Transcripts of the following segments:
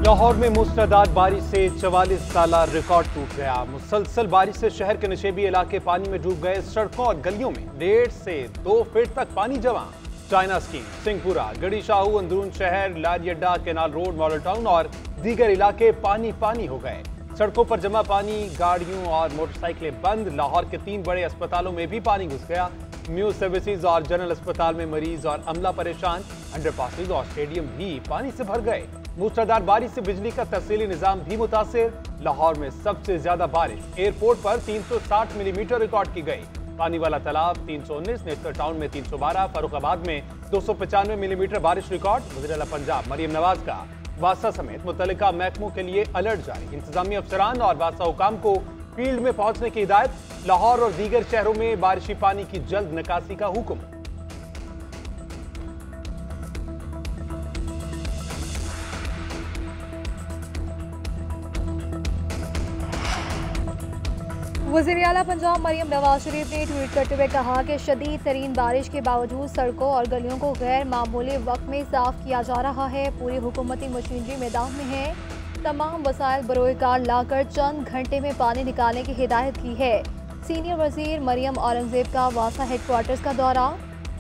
लाहौर में मूसलाधार बारिश से 44 साला रिकॉर्ड टूट गया। मुसलसल बारिश से शहर के नशेबी इलाके पानी में डूब गए। सड़कों और गलियों में 1.5 से 2 फीट तक पानी जमा। चाइना स्कीम, सिंहपुरा, गड़ी शाहू, अंदरून शहर, लारी अड्डा, केनाल रोड, मॉडल टाउन और दीगर इलाके पानी पानी हो गए। सड़कों पर जमा पानी, गाड़ियों और मोटरसाइकिलें बंद। लाहौर के 3 बड़े अस्पतालों में भी पानी घुस गया। म्यूज सर्विसेज और जनरल अस्पताल में मरीज और अमला परेशान। अंडरपासेज और स्टेडियम भी पानी से भर गए। मूसलाधार बारिश से बिजली का तहसीली निजाम भी मुतासिर। लाहौर में सबसे ज्यादा बारिश एयरपोर्ट पर 360 मिलीमीटर रिकॉर्ड की गई। पानी वाला तालाब 319, नेशनल टाउन में 312, फरुखाबाद में 295 मिलीमीटर बारिश रिकॉर्ड। वज़ीर आला पंजाब मरियम नवाज का वासा समेत मुतल्लिका महकमों के लिए अलर्ट जारी। इंतजामी अफसरान और वासा हुकाम को फील्ड में पहुंचने की हिदायत। लाहौर और दीगर शहरों में बारिशी पानी की जल्द निकासी का हुक्म। वज़ीर आला पंजाब मरियम नवाज शरीफ ने ट्वीट करते हुए कहा कि शदीद तरीन बारिश के बावजूद सड़कों और गलियों को गैर मामूली वक्त में साफ किया जा रहा है। पूरी हुकूमती मशीनरी मैदान में है। तमाम वसाइल बरोकार लाकर चंद घंटे में पानी निकालने की हिदायत की है। सीनियर वजीर मरियम औरंगजेब का वासा हेडक्वार्टर्स का दौरा।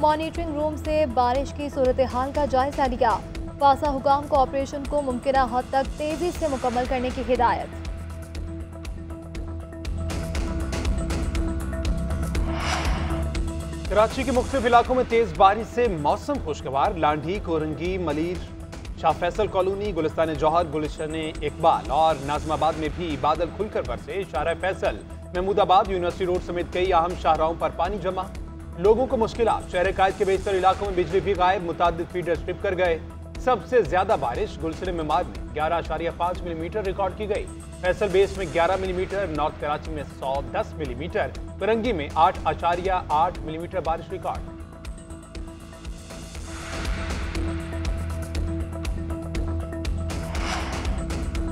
मॉनिटरिंग रूम से बारिश की सूरत हाल का जायजा लिया। वासा हुकाम को ऑपरेशन को मुमकिन हद तक तेजी से मुकम्मल करने की हिदायत। कराची के मुख्तलिफ इलाकों में तेज बारिश से मौसम खुशगवार। लांढी, कोरंगी, मलीर, शाह फैसल कॉलोनी, गुलिस्तान जौहर, गुलशन इकबाल और नाजमाबाद में भी बादल खुलकर बरसे। शाहरा फैसल, महमूदाबाद, यूनिवर्सिटी रोड समेत कई अहम शाहराहों पर पानी जमा। लोगों को मुश्किलात। शहर कायद के बेशतर इलाकों में बिजली भी गायब। मुतादिद फीडर स्ट्रिप कर गए। सबसे ज्यादा बारिश गुलशन मेमार में 11.5 मिलीमीटर रिकॉर्ड की गई। फैसल बेस में 11 मिलीमीटर, नॉर्थ कराची में 110 मिलीमीटर, फिरंगी में 8.8 मिलीमीटर बारिश रिकॉर्ड।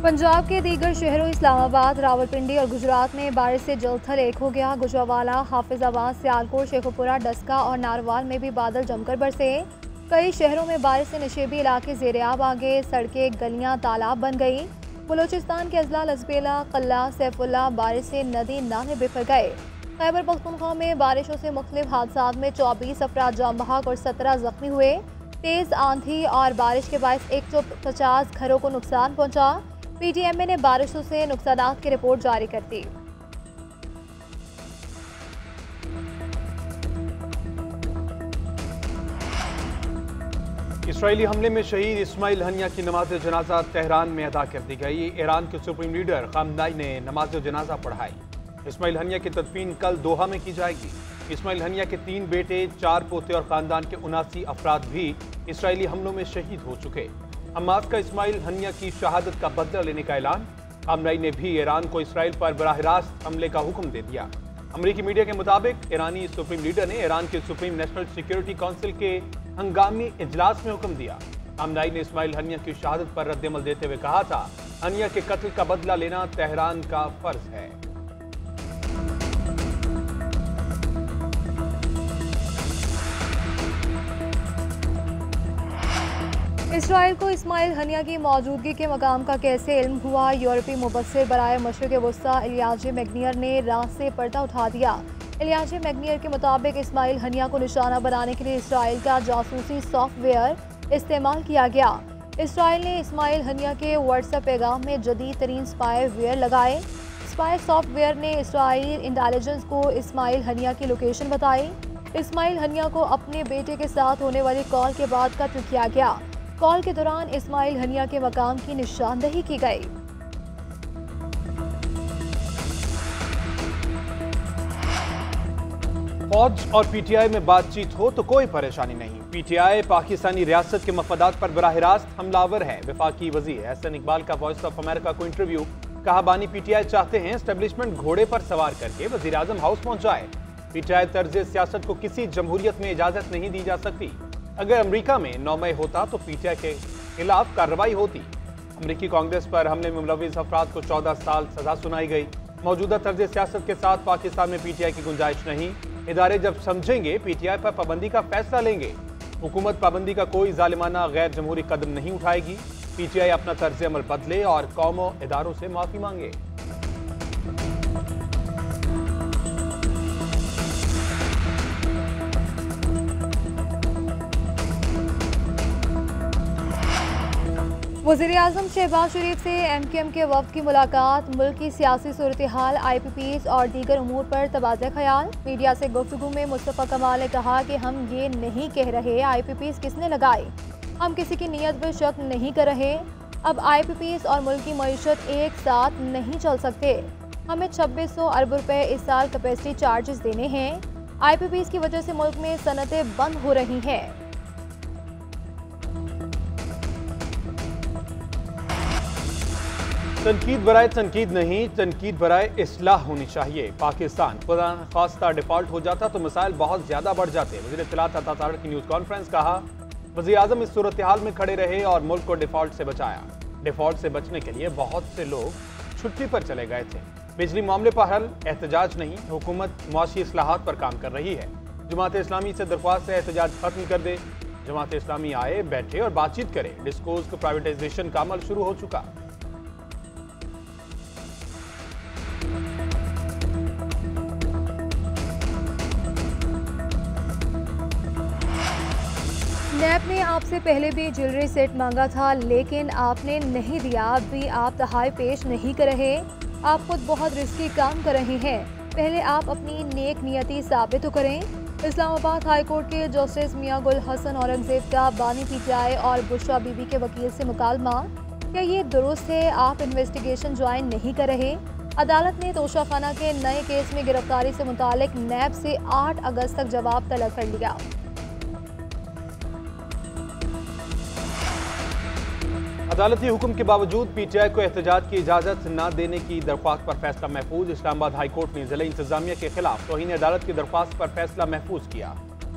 पंजाब के दीगर शहरों इस्लामाबाद, रावलपिंडी और गुजरात में बारिश से जलथल एक हो गया। गुजरावाला, हाफिजाबाद, सियालकोट, शेखुपुरा, डस्का और नारवाल में भी बादल जमकर बरसे। कई शहरों में बारिश से नशेबी इलाके ज़ेर-ए-आब आ गए। सड़कें, गलियां तालाब बन गई। बलूचिस्तान के अजला, लसबेला, कल्ला, सैफुल्ला बारिश से नदी नाले बिखर गए। खैबर पख्तूनख्वा में बारिशों से मुख्तलिफ हादसात में 24 अफराद जाम बहक और 17 जख्मी हुए। तेज़ आंधी और बारिश के बायस 150 घरों को नुकसान पहुंचा। PTMA ने बारिशों से नुकसानात की रिपोर्ट जारी कर दी। इसराइली हमले में शहीद इस्माइल हनिया की नमाज जनाजा तेहरान में अदा कर दी गई। ईरान के सुप्रीम लीडर खामनेई ने नमाज जनाजा पढ़ाई। इस्माइल हनिया की तदफीन कल दोहा में की जाएगी। इस्माइल हनिया के 3 बेटे, 4 पोते और खानदान के 79 अफराद भी इसराइली हमलों में शहीद हो चुके। हमास का इस्माइल हनिया की शहादत का बदला लेने का ऐलान। खामनेई ने भी ईरान को इसराइल पर बराह रास्त हमले का हुक्म दे दिया। अमरीकी मीडिया के मुताबिक ईरानी सुप्रीम लीडर ने ईरान के सुप्रीम नेशनल सिक्योरिटी काउंसिल के हंगामी इजलास में हुक्म दिया। खामनेई ने इस्माइल हनिया की शहादत पर रद्द-ए-अमल देते हुए कहा था, हनिया के कत्ल का बदला लेना तेहरान का फर्ज है। इसराइल को इस्माइल हनिया की मौजूदगी के मकाम का कैसे इल्म हुआ? यूरोपीय मुबस्सिर बराए मशरिक़ वस्ता इलियाजे मैग्नियर ने राह से पर्दा उठा दिया। इलियाजे मैग्नियर के मुताबिक इस्माइल हनिया को निशाना बनाने के लिए इसराइल का जासूसी सॉफ्टवेयर इस्तेमाल किया गया। इसराइल ने इस्माइल हनिया के व्हाट्सएप पैगाम में जदीद तरीन स्पाईवेयर लगाए। स्पाई सॉफ्टवेयर ने इसराइली इंटेलिजेंस को इस्माइल हनिया की लोकेशन बताई। इस्माइल हनिया को अपने बेटे के साथ होने वाली कॉल के बाद कत्ल किया गया। कॉल के दौरान इस्माइल हनिया के मकाम की निशानदही की गई। फौज और PTI में बातचीत हो तो कोई परेशानी नहीं। PTI पाकिस्तानी रियासत के मफादात पर बराह रास्त हमलावर है। वफाकी वजीर एहसन इकबाल का वॉइस ऑफ अमेरिका को इंटरव्यू। कहा, बानी PTI चाहते हैं एस्टेब्लिशमेंट घोड़े पर सवार करके वजीर आजम हाउस पहुंचाए। PTI तर्ज सियासत को किसी जमहूरियत में इजाजत नहीं दी जा सकती। अगर अमरीका में 9 मई होता तो PTI के खिलाफ कार्रवाई होती। अमरीकी कांग्रेस पर हमले में मुलविस अफराद को 14 साल सजा सुनाई गई। मौजूदा तर्ज सियासत के साथ पाकिस्तान में PTI की गुंजाइश नहीं। इदारे जब समझेंगे PTI पर पाबंदी का फैसला लेंगे। हुकूमत पाबंदी का कोई जालिमाना गैर जमहूरी कदम नहीं उठाएगी। पीटीआई अपना तर्ज अमल बदले और कौम और इदारों से माफी मांगे। वज़ीर-ए-आज़म शहबाज शरीफ से एमक्यूएम के वफ्द की मुलाकात, मुल्क की सियासी सूरत हाल, IPPs और दीगर उमूर पर तबादला ख्याल। मीडिया से गुफ्तगू में मुस्तफ़ा कमाल ने कहा कि हम ये नहीं कह रहे IPPs किसने लगाए, हम किसी की नीयत पर शक नहीं कर रहे। अब IPPs और मुल्क की मईशत एक साथ नहीं चल सकते। हमें 2600 अरब रुपए इस साल कैपेसिटी चार्जेस देने हैं। IPPs की वजह से मुल्क में सनतें बंद हो रही हैं। तनकीद बराए तनकीद नहीं, तनकीद बराए इस्लाह होनी चाहिए। पाकिस्तान खुदा खास्ता डिफॉल्ट हो जाता तो मसाइल बहुत ज्यादा बढ़ जाते। वज़ीर इत्तलात अता तारड़ की न्यूज़ कॉन्फ्रेंस, कहा वज़ीर आज़म इस सूरत हाल में खड़े रहे और मुल्क को डिफॉल्ट से बचाया। डिफॉल्ट से बचने के लिए बहुत से लोग छुट्टी पर चले गए थे। बिजली मामले पर हल एहतजाज नहीं, हुकूमत मुआशी इस्लाहात पर काम कर रही है। जमात इस्लामी से दरख्वास्त है एहतजाज खत्म कर दे। जमात इस्लामी आए, बैठे और बातचीत करे। डिस्कोर्स को प्राइवेटाइजेशन का अमल शुरू हो चुका। नैब ने आपसे पहले भी ज्वेलरी सेट मांगा था, लेकिन आपने नहीं दिया। अब भी आप तहाई पेश नहीं कर रहे। आप खुद बहुत रिस्की काम कर रहे हैं। पहले आप अपनी नेक नियति साबित तो करें। इस्लामाबाद हाई कोर्ट के जस्टिस मियां गुल हसन औरंगजेब का बानी PTI और बुशरा बीबी के वकील से मुकालमा। क्या ये दुरुस्त है आप इन्वेस्टिगेशन ज्वाइन नहीं कर रहे? अदालत ने तोशाखाना के नए केस में गिरफ्तारी से मुतालिक नैब से 8 अगस्त तक जवाब तलब कर लिया। अदालती हुक्म के बावजूद PTI को एहतजाज की इजाजत न देने की दरख्वास्त पर फैसला महफूज। इस्लामाबाद हाई कोर्ट ने जिला इंतजामिया के खिलाफ तौहीन अदालत की दरख्वास्त पर फैसला महफूज किया।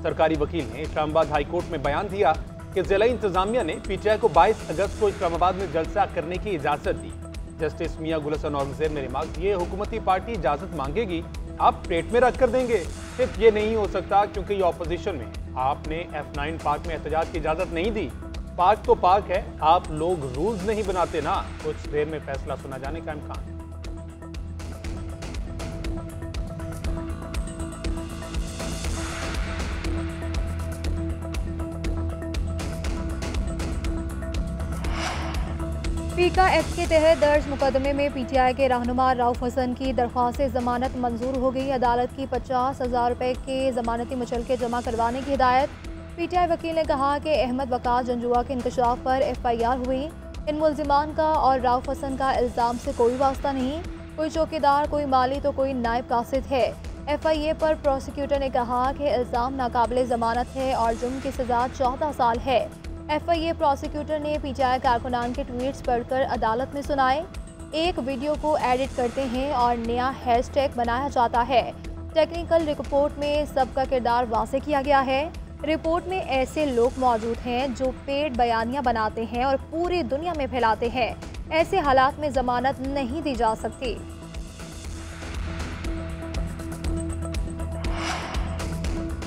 सरकारी वकील ने इस्लामाबाद हाई कोर्ट में बयान दिया कि जिला इंतजामिया ने PTI को 22 अगस्त को इस्लामाबाद में जलसा करने की इजाजत दी। जस्टिस मियां गुल हसन औरंगजेब ने रिमार्क दिए, हुकूमती पार्टी इजाजत मांगेगी, आप पेट में रख कर देंगे। सिर्फ ये नहीं हो सकता क्योंकि ये ऑपोजिशन में। आपने F9 पार्क में एहतजाज की इजाजत नहीं दी। पार्क तो पार्क है, आप लोग रूल्स नहीं बनाते ना। कुछ देर में फैसला सुना जाने का इम्कान। पीका एक्ट के तहत दर्ज मुकदमे में PTI के रहनुमा राउफ हसन की दरख्वास्त जमानत मंजूर हो गई। अदालत की 50,000 रुपए के जमानती मुचलके जमा करवाने की हिदायत। PTI वकील ने कहा कि अहमद वकास जंजुआ के इंकशाफ पर FIR हुई। इन मुल्जिमान का और राउफ हसन का इल्ज़ाम से कोई वास्ता नहीं। कोई चौकीदार, कोई माली तो कोई नायब कासिद है। FIA पर प्रोसिक्यूटर ने कहा कि इल्ज़ाम नाकाबिले ज़मानत है और जुर्म की सज़ा 14 साल है। FIA प्रोसिक्यूटर ने PTI कारकुनान के ट्वीट्स पढ़कर अदालत में सुनाए। एक वीडियो को एडिट करते हैं और नया हैशटैग बनाया जाता है। टेक्निकल रिपोर्ट में सबका किरदार वाज़ेह किया गया है। रिपोर्ट में ऐसे लोग मौजूद हैं जो पेड बयानियां बनाते हैं और पूरी दुनिया में फैलाते हैं। ऐसे हालात में जमानत नहीं दी जा सकती।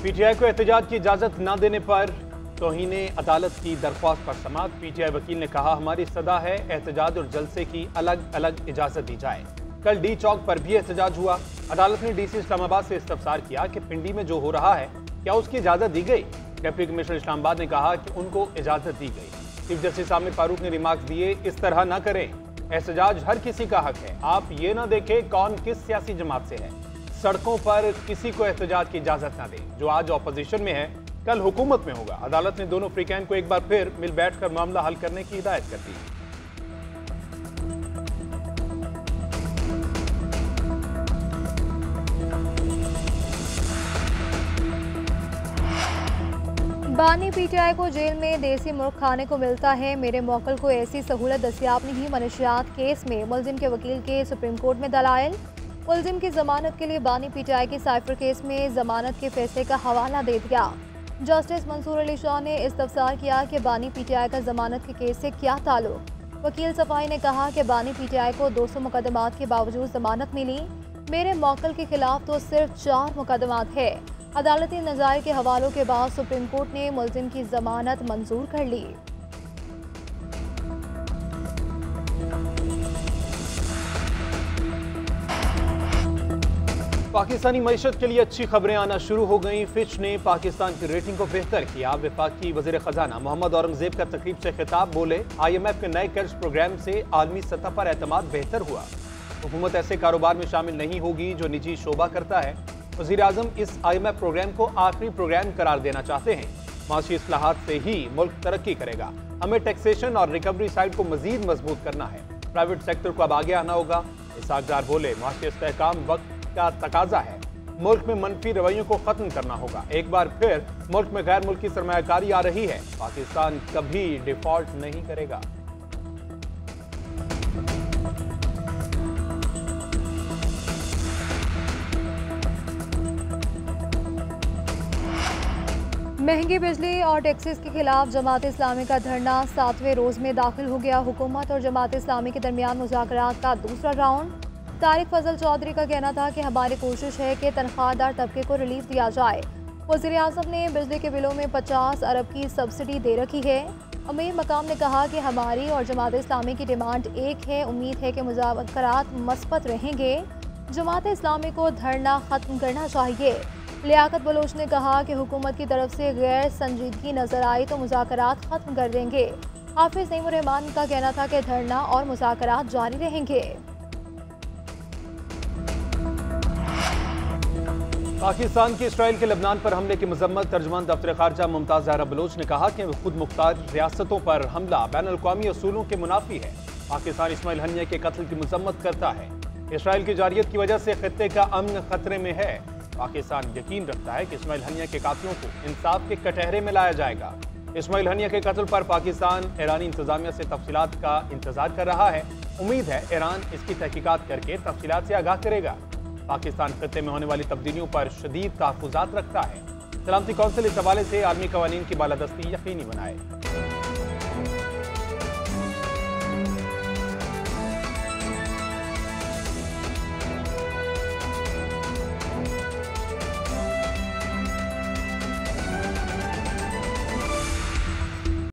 PTI को एहतजाज की इजाजत न देने पर तौहीने अदालत की दरख्वास्त पर समाअत। PTI वकील ने कहा, हमारी सदा है एहतजाज और जलसे की अलग अलग इजाजत दी जाए। कल D चौक पर भी एहतजाज हुआ। अदालत ने DC इस्लामाबाद से इस्तफसार किया कि पिंडी में जो हो रहा है क्या उसकी इजाजत दी गई। डिप्टी कमिश्नर इस्लामाबाद ने कहा कि उनको इजाजत दी गई। चीफ जस्टिस आमिर फारूक ने रिमार्क दिए, इस तरह न करें, एहतजाज हर किसी का हक है। आप ये ना देखें कौन किस सियासी जमात से है। सड़कों पर किसी को एहतजाज की इजाजत न दें। जो आज ऑपोजिशन में है कल हुकूमत में होगा। अदालत ने दोनों फ्रीकैन को एक बार फिर मिल बैठकर मामला हल करने की हिदायत कर दी। बानी PTI को जेल में देसी मुर्ग खाने को मिलता है। मेरे मौकल को ऐसी सहूलत दस्तियाब नहीं। मनशियात केस में मुलजिम के वकील के सुप्रीम कोर्ट में दलाइल। मुलजिम की जमानत के लिए बानी PTI के साइफर केस में जमानत के फैसले का हवाला दे दिया। जस्टिस मंसूर अली शाह ने इस्तफसार किया कि बानी PTI का जमानत के केस से क्या ताल्लुक। वकील सफाई ने कहा कि बानी PTI को 200 मुकदमात के बावजूद जमानत मिली। मेरे मौकल के खिलाफ तो सिर्फ 4 मुकदमात है। अदालती नज़ायर के हवालों के बाद सुप्रीम कोर्ट ने मुलजिम की जमानत मंजूर कर ली। पाकिस्तानी मईशत के लिए अच्छी खबरें आना शुरू हो गईं। फिच ने पाकिस्तान की रेटिंग को बेहतर किया। वफाकी वज़ीर ख़जाना मोहम्मद औरंगज़ेब का तकरीब से खिताब, बोले IMF के नए कर्ज प्रोग्राम से आलमी सतह पर एतमाद बेहतर हुआ। हुकूमत ऐसे कारोबार में शामिल नहीं होगी जो निजी शोबा करता है। वज़ीर आज़म इस IMF प्रोग्राम को आखिरी प्रोग्राम करार देना चाहते हैं। माशी इस्लाहात से ही मुल्क तरक्की करेगा। हमें टैक्सेशन और रिकवरी साइड को मजीद मजबूत करना है। प्राइवेट सेक्टर को अब आगे आना होगा। इसहाक डार बोले माशी इस्तेहकाम वक्त का तकाजा है। मुल्क में मनफी रवैयों को खत्म करना होगा। एक बार फिर मुल्क में गैर मुल्की सरमायाकारी आ रही है। पाकिस्तान कभी डिफॉल्ट नहीं करेगा। महंगी बिजली और टैक्सेस के खिलाफ जमात इस्लामी का धरना 7वें रोज में दाखिल हो गया। हुकूमत और जमात इस्लामी के दरमियान मुज़ाकरात का दूसरा राउंड। तारिक फजल चौधरी का कहना था कि हमारी कोशिश है कि तनख्वाहदार तबके को रिलीफ दिया जाए। वज़ीर आज़म ने बिजली के बिलों में 50 अरब की सब्सिडी दे रखी है। अमीर मकाम ने कहा कि हमारी और जमात इस्लामी की डिमांड एक है। उम्मीद है कि मुज़ाकरात मस्बत रहेंगे। जमात इस्लामी को धरना ख़त्म करना चाहिए। लियाकत बलोच ने कहा कि हुकूमत की तरफ से गैर संजीदगी नजर आई तो मुज़ाकरात ख़त्म कर देंगे। हाफिज नईमुर रहमान का कहना था कि धरना और मुज़ाकरात जारी रहेंगे। पाकिस्तान की इसराइल के लबनान पर हमले की मजम्मत। तर्जुमान दफ्तर खारजा मुमताज़ ज़हरा बलोच ने कहा कि खुद मुख्तार रियासतों पर हमला बैनुल-अक़वामी असूलों के मुनाफी है। पाकिस्तान इस्माइल हनिया के कत्ल की मजम्मत करता है। इसराइल की जारियत की वजह से खित्ते का अमन खतरे में है। पाकिस्तान यकीन रखता है कि इस्माइल हनिया के कातिलों को इंसाफ के कटहरे में लाया जाएगा। इस्माइल हनिया के कत्ल पर पाकिस्तान ईरानी इंतजामिया से तफसीलात का इंतजार कर रहा है। उम्मीद है ईरान इसकी तहकीकात करके तफसीलात से आगाह करेगा। पाकिस्तान खित्ते में होने वाली तब्दीलियों पर शदीद तहफ़्फ़ुज़ात रखता है। सलामती कौंसिल इस हवाले से आलमी कवानीन की बालादस्ती यकीनी बनाए।